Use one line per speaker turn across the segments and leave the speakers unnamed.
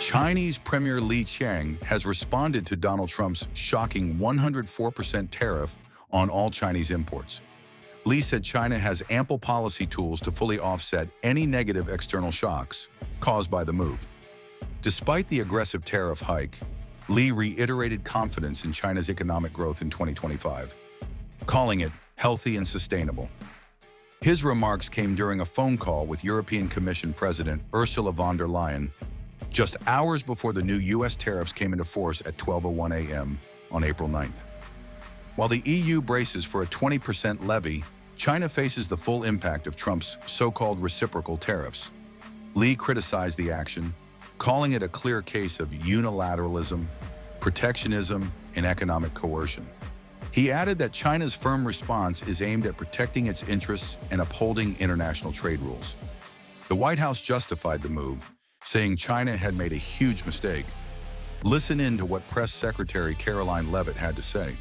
Chinese Premier Li Qiang has responded to Donald Trump's shocking 104% tariff on all Chinese imports. Li said China has ample policy tools to fully offset any negative external shocks caused by the move. Despite the aggressive tariff hike, Li reiterated confidence in China's economic growth in 2025, calling it healthy and sustainable. His remarks came during a phone call with European Commission President Ursula von der Leyen just hours before the new U.S. tariffs came into force at 12:01 a.m. on April 9th. While the EU braces for a 20% levy, China faces the full impact of Trump's so-called reciprocal tariffs. Li criticized the action, calling it a clear case of unilateralism, protectionism, and economic coercion. He added that China's firm response is aimed at protecting its interests and upholding international trade rules. The White House justified the move, saying China had made a huge mistake. Listen in to what Press Secretary Caroline Leavitt had to say.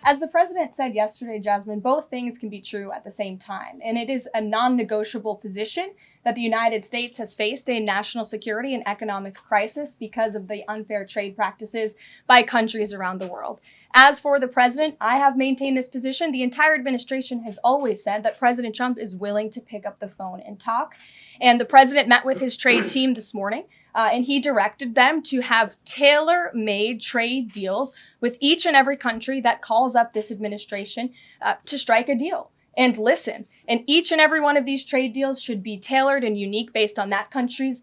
As the president said yesterday, Jasmine, both things can be true at the same time. And it is a non-negotiable position that the United States has faced a national security and economic crisis because of the unfair trade practices by countries around the world. As for the president, I have maintained this position. The entire administration has always said that President Trump is willing to pick up the phone and talk. And the president met with his trade team this morning, and he directed them to have tailor-made trade deals with each and every country that calls up this administration to strike a deal. And listen, and each and every one of these trade deals should be tailored and unique based on that country's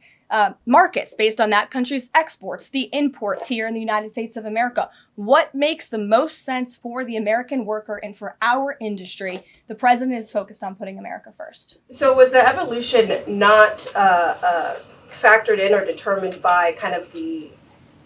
markets, based on that country's exports, the imports here in the United States of America. What makes the most sense for the American worker and for our industry? The president is focused on putting America first.
So was the evolution not factored in or determined by kind of the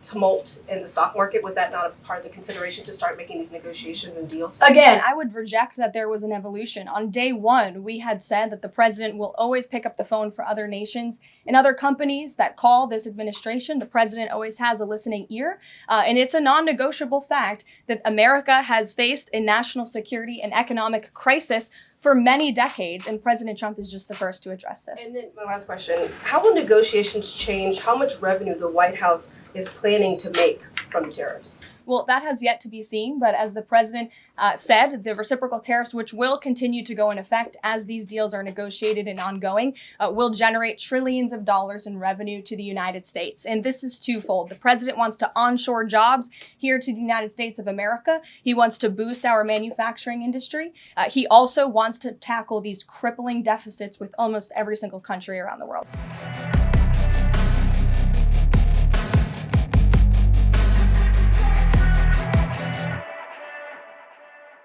tumult in the stock market? Was that not a part of the consideration to start making these negotiations and deals?
Again, I would reject that there was an evolution. On day one, we had said that the president will always pick up the phone for other nations and other companies that call this administration. The president always has a listening ear. And it's a non-negotiable fact that America has faced a national security and economic crisis for many decades, and President Trump is just the first to address this.
And then my last question, how will negotiations change how much revenue the White House is planning to make from the tariffs?
Well, that has yet to be seen, but as the president said, the reciprocal tariffs, which will continue to go in effect as these deals are negotiated and ongoing, will generate trillions of dollars in revenue to the United States. And this is twofold. The president wants to onshore jobs here to the United States of America. He wants to boost our manufacturing industry. He also wants to tackle these crippling deficits with almost every single country around the world.